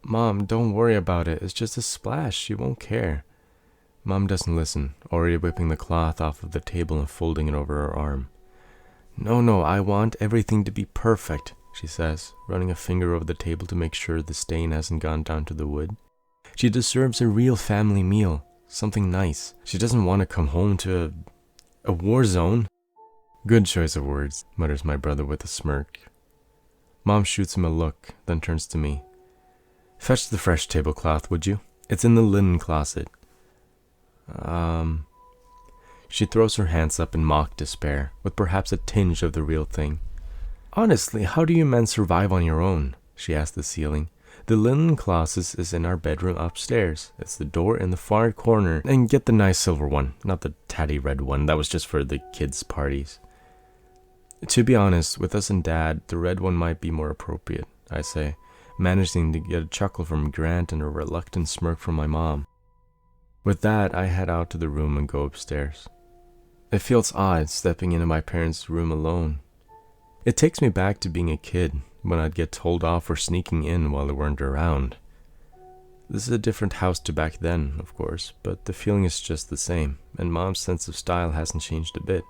Mom, don't worry about it. It's just a splash. She won't care. Mom doesn't listen, already whipping the cloth off of the table and folding it over her arm. No, I want everything to be perfect, she says, running a finger over the table to make sure the stain hasn't gone down to the wood. She deserves a real family meal, something nice. She doesn't want to come home to a war zone. Good choice of words, mutters my brother with a smirk. Mom shoots him a look, then turns to me. Fetch the fresh tablecloth, would you? It's in the linen closet. She throws her hands up in mock despair, with perhaps a tinge of the real thing. Honestly, how do you men survive on your own? She asks the ceiling. The linen closet is in our bedroom upstairs. It's the door in the far corner. And get the nice silver one, not the tatty red one. That was just for the kids' parties. To be honest, with us and Dad, the red one might be more appropriate, I say, managing to get a chuckle from Grant and a reluctant smirk from my mom. With that, I head out to the room and go upstairs. It feels odd stepping into my parents' room alone. It takes me back to being a kid, when I'd get told off for sneaking in while they weren't around. This is a different house to back then, of course, but the feeling is just the same, and Mom's sense of style hasn't changed a bit.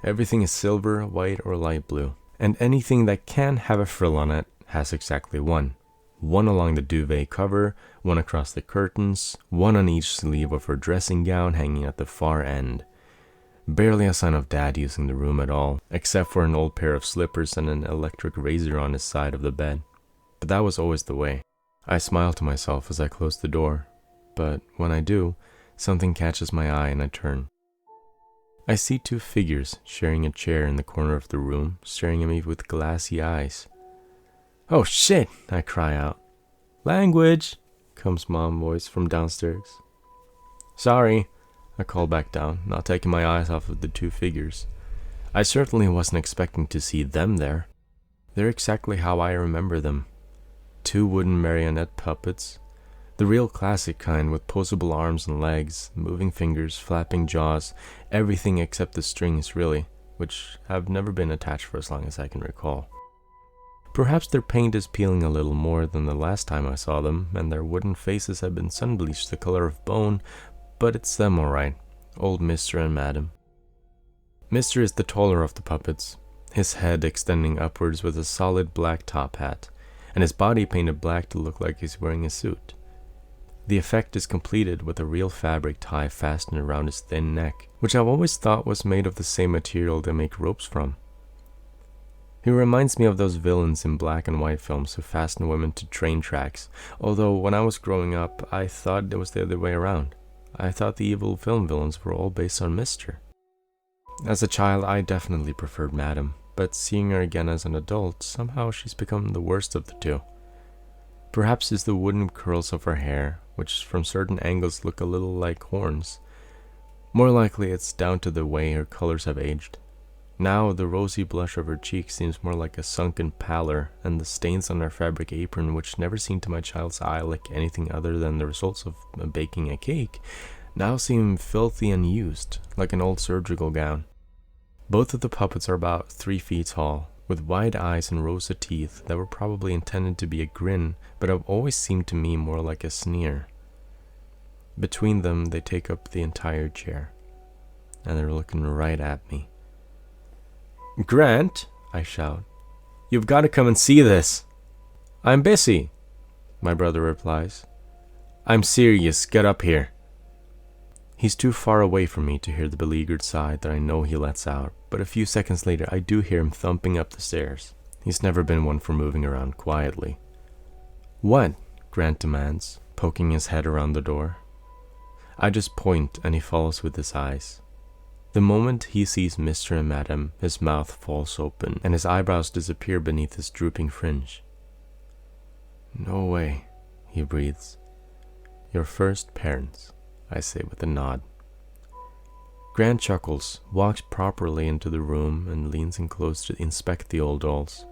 Everything is silver, white, or light blue, and anything that can have a frill on it has exactly one. One along the duvet cover, one across the curtains, one on each sleeve of her dressing gown hanging at the far end. Barely a sign of Dad using the room at all, except for an old pair of slippers and an electric razor on his side of the bed. But that was always the way. I smile to myself as I close the door, but when I do, something catches my eye and I turn. I see two figures sharing a chair in the corner of the room, staring at me with glassy eyes. "Oh shit!" I cry out. "Language!" comes Mom's voice from downstairs. "Sorry," I call back down, not taking my eyes off of the two figures. I certainly wasn't expecting to see them there. They're exactly how I remember them. Two wooden marionette puppets. The real classic kind with posable arms and legs, moving fingers, flapping jaws, everything except the strings really, which have never been attached for as long as I can recall. Perhaps their paint is peeling a little more than the last time I saw them, and their wooden faces have been sun-bleached the color of bone, but it's them alright, old Mr. and Madam. Mr. is the taller of the puppets, his head extending upwards with a solid black top hat, and his body painted black to look like he's wearing a suit. The effect is completed with a real fabric tie fastened around his thin neck, which I've always thought was made of the same material they make ropes from. He reminds me of those villains in black and white films who fasten women to train tracks, although when I was growing up, I thought it was the other way around. I thought the evil film villains were all based on Mr. As a child, I definitely preferred Madam, but seeing her again as an adult, somehow she's become the worst of the two. Perhaps it's the wooden curls of her hair, which from certain angles look a little like horns. More likely it's down to the way her colors have aged. Now the rosy blush of her cheek seems more like a sunken pallor, and the stains on her fabric apron, which never seemed to my child's eye like anything other than the results of baking a cake, now seem filthy and used, like an old surgical gown. Both of the puppets are about 3 feet tall, with wide eyes and rows of teeth that were probably intended to be a grin, but have always seemed to me more like a sneer. Between them, they take up the entire chair, and they're looking right at me. "Grant," I shout, "you've got to come and see this." "I'm busy," my brother replies. "I'm serious, get up here." He's too far away from me to hear the beleaguered sigh that I know he lets out, but a few seconds later I do hear him thumping up the stairs. He's never been one for moving around quietly. "What?" Grant demands, poking his head around the door. I just point and he follows with his eyes. The moment he sees Mr. and Madam, his mouth falls open and his eyebrows disappear beneath his drooping fringe. "No way," he breathes. "Your first parents," I say with a nod. Grant chuckles, walks properly into the room, and leans in close to inspect the old dolls.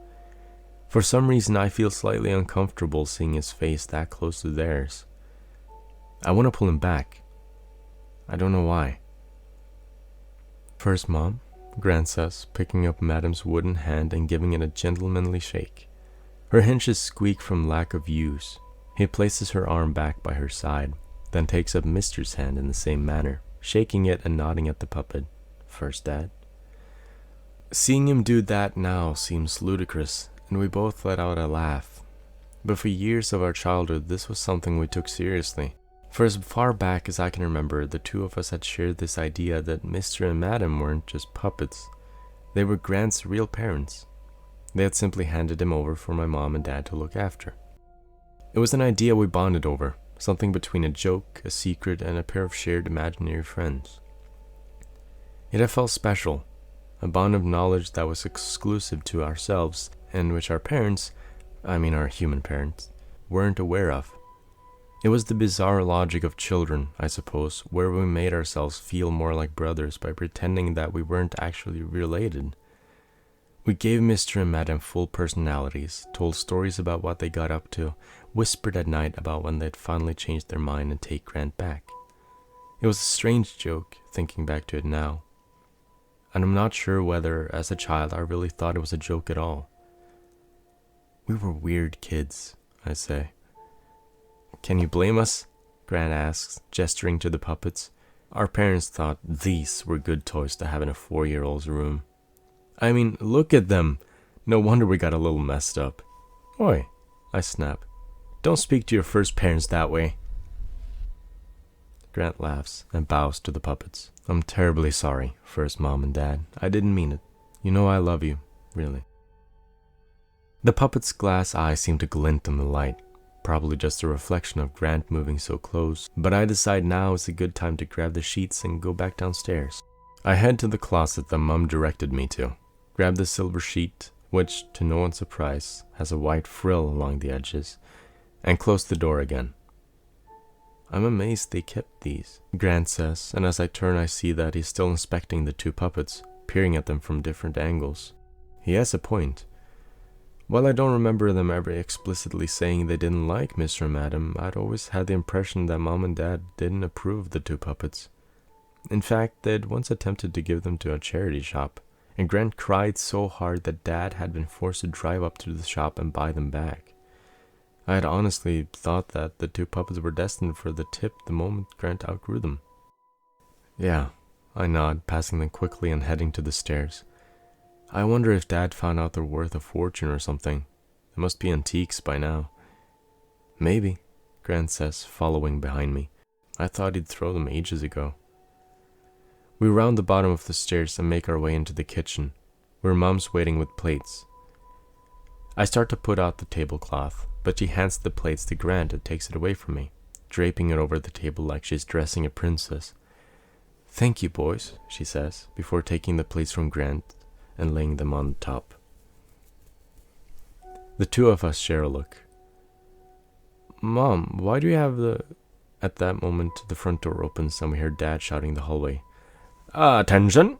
For some reason, I feel slightly uncomfortable seeing his face that close to theirs. I want to pull him back. I don't know why. "First, Mom," Grant says, picking up Madam's wooden hand and giving it a gentlemanly shake. Her hinges squeak from lack of use. He places her arm back by her side, then takes up Mister's hand in the same manner, shaking it and nodding at the puppet. First, Dad. Seeing him do that now seems ludicrous, and we both let out a laugh. But for years of our childhood, this was something we took seriously. For as far back as I can remember, the two of us had shared this idea that Mr. and Madam weren't just puppets. They were Grant's real parents. They had simply handed him over for my mom and dad to look after. It was an idea we bonded over, something between a joke, a secret, and a pair of shared imaginary friends. It had felt special, a bond of knowledge that was exclusive to ourselves, and which our parents, our human parents, weren't aware of. It was the bizarre logic of children, I suppose, where we made ourselves feel more like brothers by pretending that we weren't actually related. We gave Mr. and Madam full personalities, told stories about what they got up to, whispered at night about when they'd finally changed their mind and take Grant back. It was a strange joke, thinking back to it now. And I'm not sure whether, as a child, I really thought it was a joke at all. We were weird kids, I say. Can you blame us? Grant asks, gesturing to the puppets. Our parents thought these were good toys to have in a 4-year-old's room. Look at them. No wonder we got a little messed up. Oi, I snap. Don't speak to your first parents that way. Grant laughs and bows to the puppets. I'm terribly sorry, first Mom and Dad. I didn't mean it. You know I love you, really. The puppet's glass eyes seem to glint in the light. Probably just a reflection of Grant moving so close, but I decide now is a good time to grab the sheets and go back downstairs. I head to the closet that Mum directed me to, grab the silver sheet, which, to no one's surprise, has a white frill along the edges, and close the door again. I'm amazed they kept these, Grant says, and as I turn I see that he's still inspecting the two puppets, peering at them from different angles. He has a point. While I don't remember them ever explicitly saying they didn't like Mr. and Madam, I'd always had the impression that Mom and Dad didn't approve of the two puppets. In fact, they'd once attempted to give them to a charity shop, and Grant cried so hard that Dad had been forced to drive up to the shop and buy them back. I had honestly thought that the two puppets were destined for the tip the moment Grant outgrew them. Yeah, I nod, passing them quickly and heading to the stairs. I wonder if Dad found out they're worth a fortune or something. They must be antiques by now. Maybe, Grant says, following behind me. I thought he'd throw them ages ago. We round the bottom of the stairs and make our way into the kitchen, where Mom's waiting with plates. I start to put out the tablecloth, but she hands the plates to Grant and takes it away from me, draping it over the table like she's dressing a princess. Thank you, boys, she says, before taking the plates from Grant and laying them on top. The two of us share a look. Mom, why do you have the... At that moment, the front door opens and we hear Dad shouting in the hallway. Attention!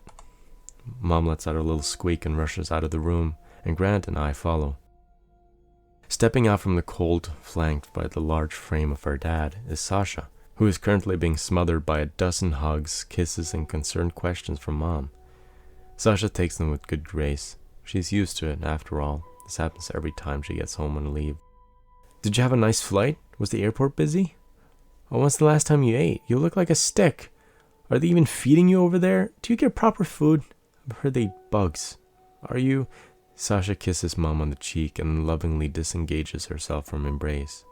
Mom lets out a little squeak and rushes out of the room, and Grant and I follow. Stepping out from the cold, flanked by the large frame of our dad, is Sasha, who is currently being smothered by a dozen hugs, kisses, and concerned questions from Mom. Sasha takes them with good grace. She's used to it, after all. This happens every time she gets home on leave. Did you have a nice flight? Was the airport busy? Oh, when's the last time you ate? You look like a stick. Are they even feeding you over there? Do you get proper food? I've heard they eat bugs. Are you... Sasha kisses Mom on the cheek and lovingly disengages herself from embrace.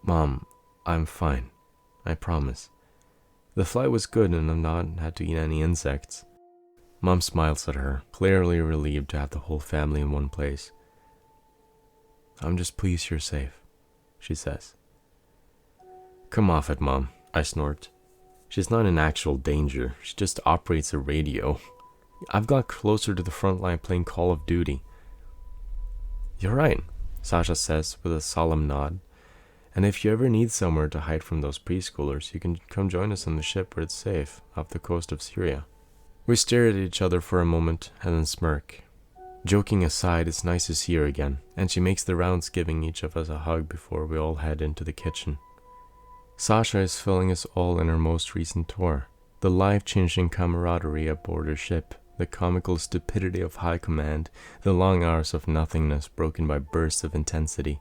Mom, I'm fine. I promise. The flight was good and I've not had to eat any insects. Mom smiles at her, clearly relieved to have the whole family in one place. I'm just pleased you're safe, she says. Come off it, Mom, I snort. She's not in actual danger, she just operates a radio. I've got closer to the front line playing Call of Duty. You're right, Sasha says with a solemn nod. And if you ever need somewhere to hide from those preschoolers, you can come join us on the ship where it's safe, off the coast of Syria. We stare at each other for a moment and then smirk. Joking aside, it's nice to see her again, and she makes the rounds giving each of us a hug before we all head into the kitchen. Sasha is filling us all in her most recent tour. The life-changing camaraderie aboard her ship, the comical stupidity of high command, the long hours of nothingness broken by bursts of intensity.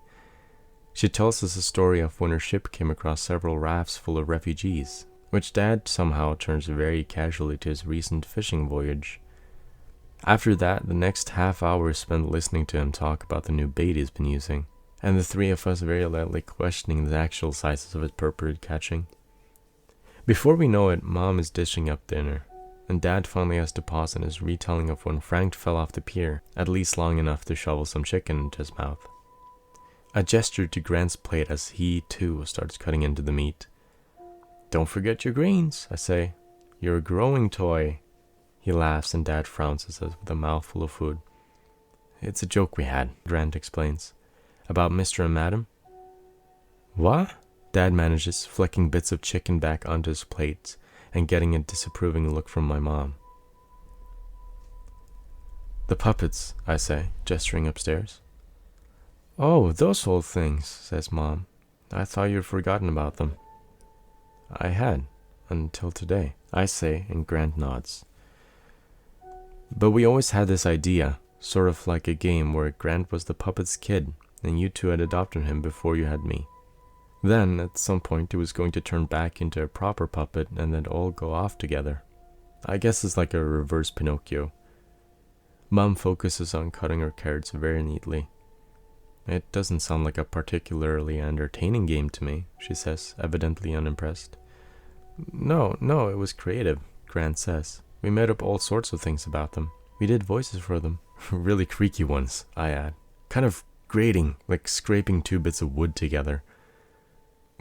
She tells us a story of when her ship came across several rafts full of refugees, which Dad somehow turns very casually to his recent fishing voyage. After that, the next half hour is spent listening to him talk about the new bait he's been using, and the three of us very lightly questioning the actual sizes of his purported catching. Before we know it, Mom is dishing up dinner, and Dad finally has to pause in his retelling of when Frank fell off the pier, at least long enough to shovel some chicken into his mouth. I gestured to Grant's plate as he, too, starts cutting into the meat. "Don't forget your greens," I say. "You're a growing toy." He laughs and Dad frowns at us with a mouthful of food. "It's a joke we had," Grant explains. "About Mr. and Madam." "What?" Dad manages, flicking bits of chicken back onto his plate and getting a disapproving look from my mom. "The puppets," I say, gesturing upstairs. "Oh, those old things," says Mom. "I thought you'd forgotten about them." "I had, until today," I say, and Grant nods. "But we always had this idea, sort of like a game where Grant was the puppet's kid, and you two had adopted him before you had me. Then, at some point, he was going to turn back into a proper puppet and then all go off together. I guess it's like a reverse Pinocchio." Mom focuses on cutting her carrots very neatly. "It doesn't sound like a particularly entertaining game to me," she says, evidently unimpressed. No, it was creative," Grant says. "We made up all sorts of things about them. We did voices for them." "Really creaky ones," I add. "Kind of grating, like scraping two bits of wood together."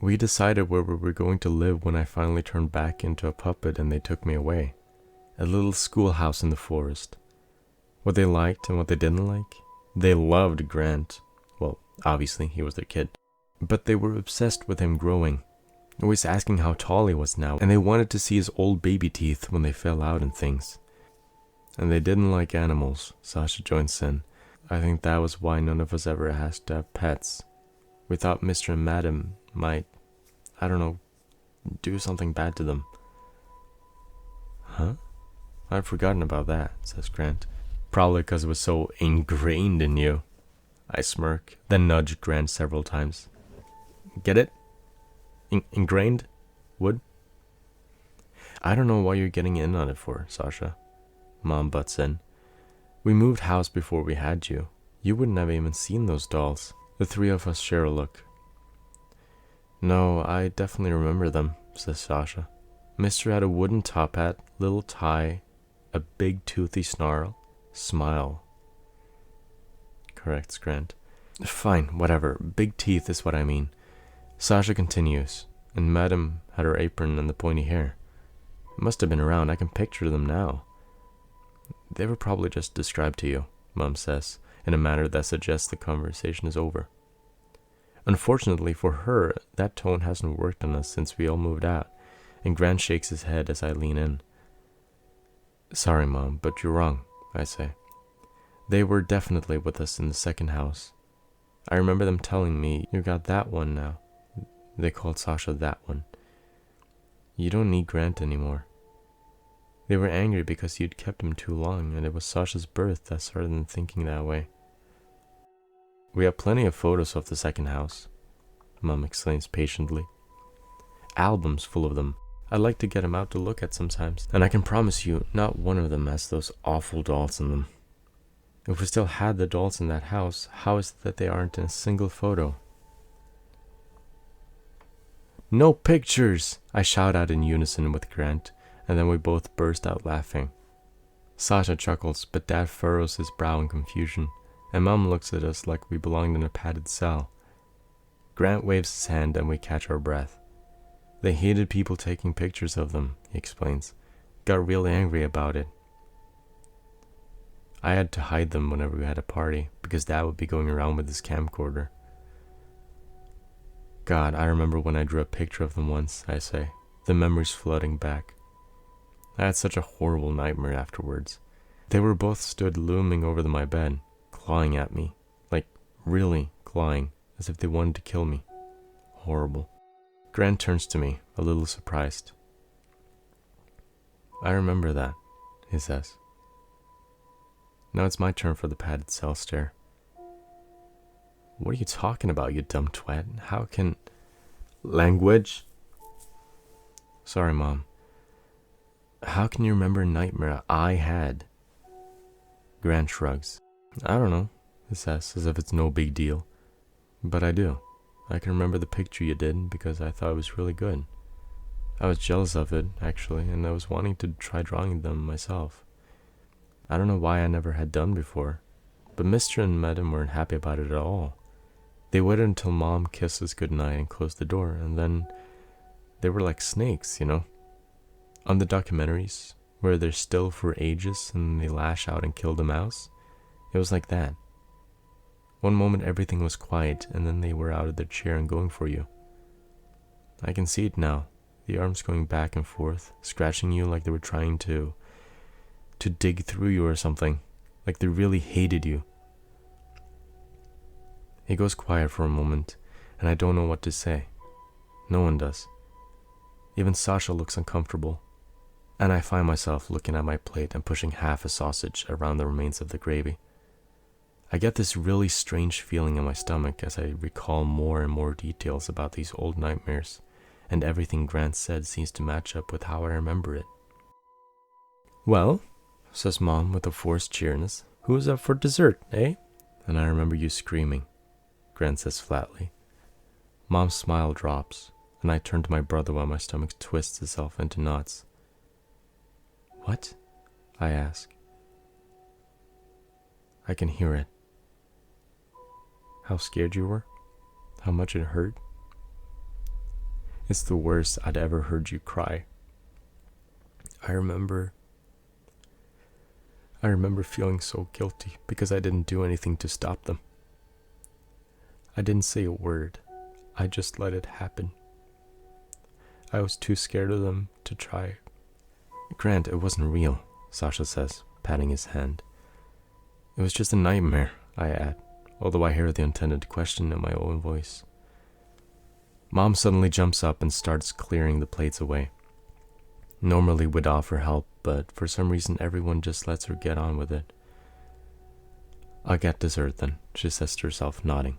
"We decided where we were going to live when I finally turned back into a puppet and they took me away. A little schoolhouse in the forest. What they liked and what they didn't like? They loved Grant. Well, obviously, he was their kid. But they were obsessed with him growing, always asking how tall he was now, and they wanted to see his old baby teeth when they fell out and things. And they didn't like animals," Sasha joins in. "I think that was why none of us ever asked to have pets. We thought Mr. and Madam might, I don't know, do something bad to them." "Huh? I'd forgotten about that," says Grant. "Probably because it was so ingrained in you." I smirk, then nudge Grant several times. "Get it? Ingrained? Wood?" "I don't know why you're getting in on it for, Sasha." Mom butts in. "We moved house before we had you. You wouldn't have even seen those dolls." The three of us share a look. "No, I definitely remember them," says Sasha. "Mister had a wooden top hat, little tie, a big toothy snarl, smile." Corrects Grant. "Fine, whatever. Big teeth is what I mean." Sasha continues, "And Madam had her apron and the pointy hair. Must have been around. I can picture them now." "They were probably just described to you," Mom says, in a manner that suggests the conversation is over. Unfortunately for her, that tone hasn't worked on us since we all moved out, and Grant shakes his head as I lean in. "Sorry, Mom, but you're wrong," I say. "They were definitely with us in the second house. I remember them telling me, 'You got that one now.' They called Sasha that one. 'You don't need Grant anymore.' They were angry because you'd kept him too long, and it was Sasha's birth that started them thinking that way." "We have plenty of photos of the second house," Mom explains patiently. "Albums full of them. I'd like to get them out to look at sometimes, and I can promise you not one of them has those awful dolls in them. If we still had the dolls in that house, how is it that they aren't in a single photo?" "No pictures!" I shout out in unison with Grant, and then we both burst out laughing. Sasha chuckles, but Dad furrows his brow in confusion, and Mom looks at us like we belonged in a padded cell. Grant waves his hand and we catch our breath. "They hated people taking pictures of them," he explains. "Got really angry about it. I had to hide them whenever we had a party, because Dad would be going around with his camcorder." "God, I remember when I drew a picture of them once," I say, the memories flooding back. I had such a horrible nightmare afterwards. They were both stood looming over my bed, clawing at me, like really clawing, as if they wanted to kill me. Horrible. Grant turns to me, a little surprised. "I remember that," he says. Now it's my turn for the padded cell stare. What are you talking about, you dumb twat? How can... Language? Sorry, Mom. How can you remember a nightmare I had? Grant shrugs. I don't know, he says, as if it's no big deal. But I do. I can remember the picture you did because I thought it was really good. I was jealous of it, actually, and I was wanting to try drawing them myself. I don't know why I never had done before, but Mr. and Madam weren't happy about it at all. They waited until Mom kissed us goodnight and closed the door, and then they were like snakes, On the documentaries, where they're still for ages and they lash out and kill the mouse, it was like that. One moment everything was quiet, and then they were out of their chair and going for you. I can see it now, the arms going back and forth, scratching you like they were trying to dig through you or something, like they really hated you. It goes quiet for a moment, and I don't know what to say. No one does. Even Sasha looks uncomfortable, and I find myself looking at my plate and pushing half a sausage around the remains of the gravy. I get this really strange feeling in my stomach as I recall more and more details about these old nightmares, and everything Grant said seems to match up with how I remember it. Well, says Mom with a forced cheeriness, who's up for dessert, eh? And I remember you screaming, Grant says flatly. Mom's smile drops, and I turn to my brother while my stomach twists itself into knots. What? I ask. I can hear it. How scared you were? How much it hurt? It's the worst I'd ever heard you cry. I remember feeling so guilty because I didn't do anything to stop them. I didn't say a word. I just let it happen. I was too scared of them to try. Grant, it wasn't real, Sasha says, patting his hand. It was just a nightmare, I add, although I hear the intended question in my own voice. Mom suddenly jumps up and starts clearing the plates away. Normally we'd offer help, but for some reason everyone just lets her get on with it. I'll get dessert then, she says to herself, nodding.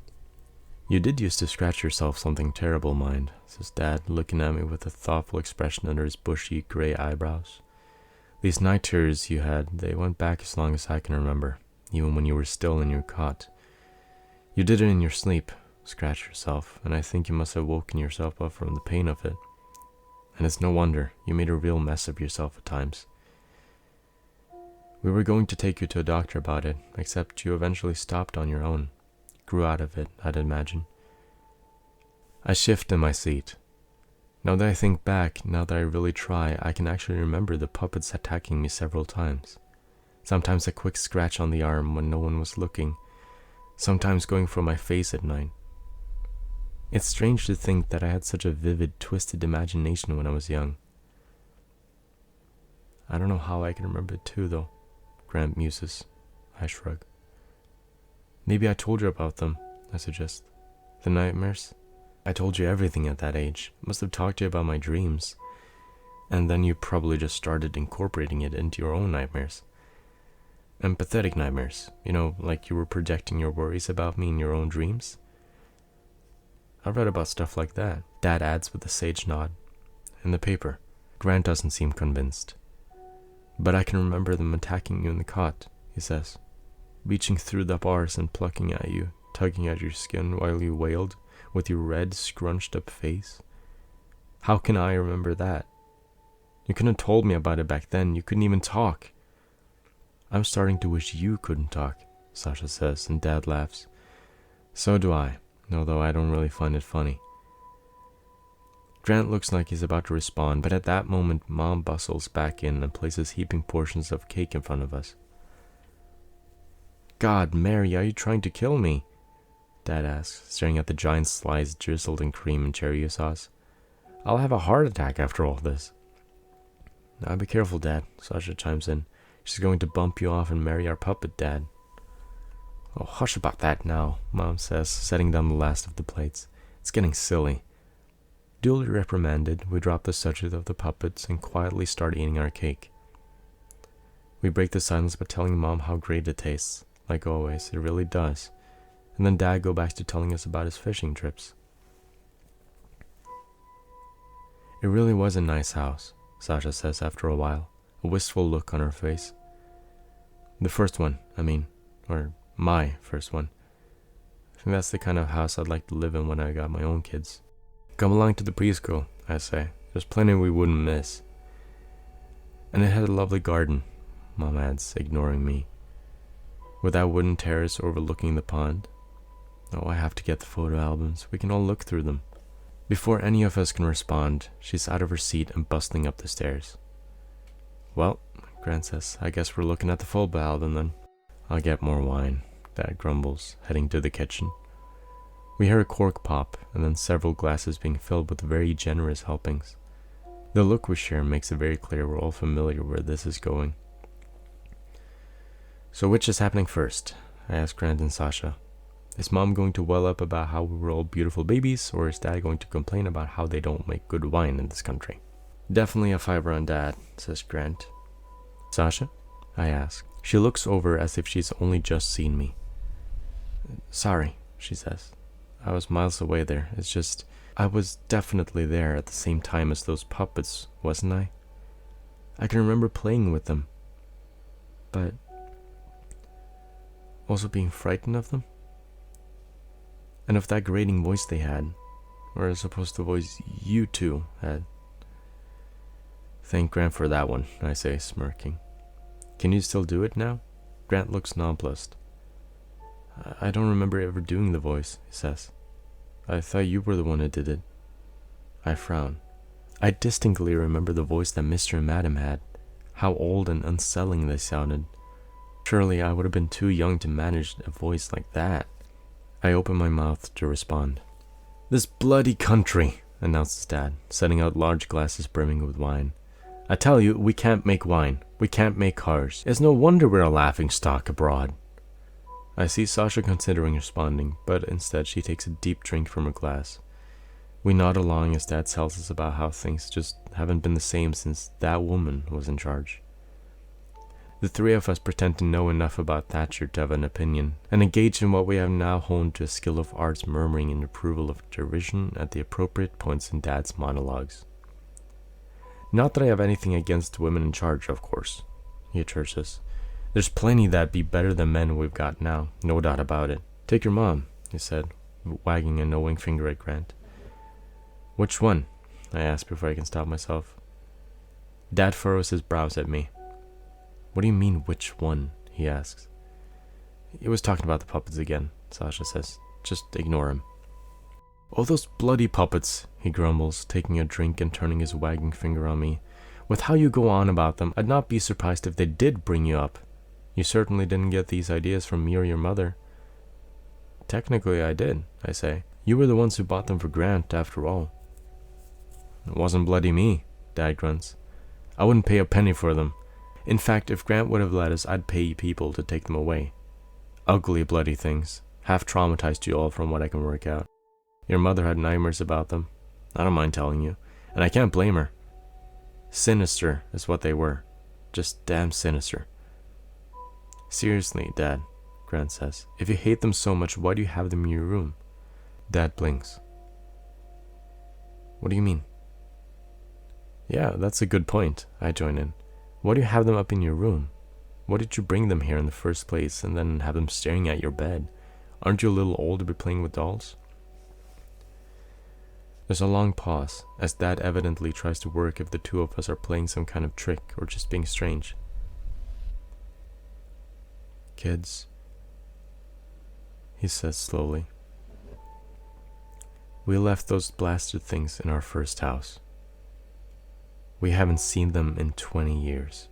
You did used to scratch yourself something terrible, mind, says Dad, looking at me with a thoughtful expression under his bushy gray eyebrows. These night terrors you had, they went back as long as I can remember, even when you were still in your cot. You did it in your sleep, scratched yourself, and I think you must have woken yourself up from the pain of it. And it's no wonder, you made a real mess of yourself at times. We were going to take you to a doctor about it, except you eventually stopped on your own. Grew out of it, I'd imagine. I shift in my seat. Now that I think back, now that I really try, I can actually remember the puppets attacking me several times. Sometimes a quick scratch on the arm when no one was looking, sometimes going for my face at night. It's strange to think that I had such a vivid, twisted imagination when I was young. I don't know how I can remember it too, though, Grant muses. I shrug. Maybe I told you about them, I suggest. The nightmares? I told you everything at that age. Must have talked to you about my dreams. And then you probably just started incorporating it into your own nightmares. Empathetic nightmares, like you were projecting your worries about me in your own dreams. I've read about stuff like that, Dad adds with a sage nod. In the paper. Grant doesn't seem convinced. But I can remember them attacking you in the cot, he says. Reaching through the bars and plucking at you, tugging at your skin while you wailed, with your red, scrunched up face. How can I remember that? You couldn't have told me about it back then, you couldn't even talk. I'm starting to wish you couldn't talk, Sasha says, and Dad laughs. So do I, although I don't really find it funny. Grant looks like he's about to respond, but at that moment, Mom bustles back in and places heaping portions of cake in front of us. God, Mary, are you trying to kill me? Dad asks, staring at the giant slice drizzled in cream and cherry sauce. I'll have a heart attack after all this. Now be careful, Dad, Sasha chimes in. She's going to bump you off and marry our puppet, Dad. Oh, hush about that now, Mom says, setting down the last of the plates. It's getting silly. Duly reprimanded, we drop the subject of the puppets and quietly start eating our cake. We break the silence by telling Mom how great it tastes. Like always, it really does. and then Dad go back to telling us about his fishing trips. It really was a nice house, Sasha says after a while, a wistful look on her face. The first one, or my first one. I think that's the kind of house I'd like to live in when I got my own kids. Come along to the preschool, I say. There's plenty we wouldn't miss. And it had a lovely garden, Mom adds, ignoring me. With that wooden terrace overlooking the pond. Oh, I have to get the photo albums. We can all look through them. Before any of us can respond, she's out of her seat and bustling up the stairs. Well, Grant says, I guess we're looking at the photo album then. I'll get more wine, Dad grumbles, heading to the kitchen. We hear a cork pop, and then several glasses being filled with very generous helpings. The look we share makes it very clear we're all familiar where this is going. So which is happening first? I ask Grant and Sasha. Is Mom going to well up about how we were all beautiful babies, or is Dad going to complain about how they don't make good wine in this country? Definitely a fiver on Dad, says Grant. Sasha? I ask. She looks over as if she's only just seen me. Sorry, she says. I was miles away there. It's just, I was definitely there at the same time as those puppets, wasn't I? I can remember playing with them, but also being frightened of them. And of that grating voice they had, or as opposed to the voice you two had. Thank Grant for that one, I say, smirking. Can you still do it now? Grant looks nonplussed. I don't remember ever doing the voice, he says. I thought you were the one who did it. I frown. I distinctly remember the voice that Mr. and Madam had, how old and unsettling they sounded. Surely I would have been too young to manage a voice like that. I open my mouth to respond. This bloody country, announces Dad, setting out large glasses brimming with wine. I tell you, we can't make wine. We can't make cars. It's no wonder we're a laughingstock abroad. I see Sasha considering responding, but instead she takes a deep drink from her glass. We nod along as Dad tells us about how things just haven't been the same since that woman was in charge. The three of us pretend to know enough about Thatcher to have an opinion, and engage in what we have now honed to a skill of arts, murmuring in approval of derision at the appropriate points in Dad's monologues. Not that I have anything against women in charge, of course, he assures us. There's plenty that'd be better than men we've got now, no doubt about it. Take your mom, he said, wagging a knowing finger at Grant. Which one? I ask before I can stop myself. Dad furrows his brows at me. What do you mean, which one? He asks. He was talking about the puppets again, Sasha says. Just ignore him. Oh, those bloody puppets, he grumbles, taking a drink and turning his wagging finger on me. With how you go on about them, I'd not be surprised if they did bring you up. You certainly didn't get these ideas from me or your mother. Technically, I did, I say. You were the ones who bought them for Grant, after all. It wasn't bloody me, Dad grunts. I wouldn't pay a penny for them. In fact, if Grant would have let us, I'd pay people to take them away. Ugly, bloody things. Half traumatized you all from what I can work out. Your mother had nightmares about them. I don't mind telling you. And I can't blame her. Sinister is what they were. Just damn sinister. Seriously, Dad, Grant says. If you hate them so much, why do you have them in your room? Dad blinks. What do you mean? Yeah, that's a good point, I join in. Why do you have them up in your room? Why did you bring them here in the first place and then have them staring at your bed? Aren't you a little old to be playing with dolls? There's a long pause, as Dad evidently tries to work if the two of us are playing some kind of trick or just being strange. Kids, he says slowly. We left those blasted things in our first house. We haven't seen them in 20 years.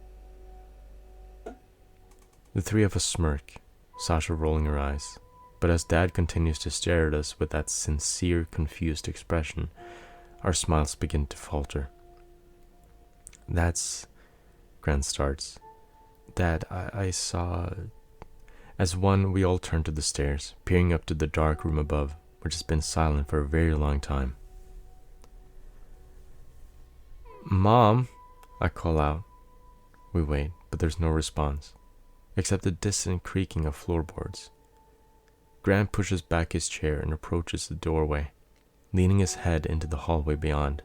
The three of us smirk, Sasha rolling her eyes. But as Dad continues to stare at us with that sincere, confused expression, our smiles begin to falter. That's... Grant starts. Dad, I saw... As one, we all turn to the stairs, peering up to the dark room above, which has been silent for a very long time. Mom, I call out. We wait, but there's no response, except the distant creaking of floorboards. Grant pushes back his chair and approaches the doorway, leaning his head into the hallway beyond.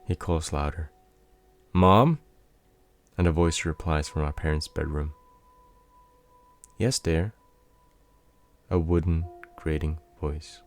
He calls louder, "Mom?" And a voice replies from our parents' bedroom. "Yes, dear." A wooden, grating voice.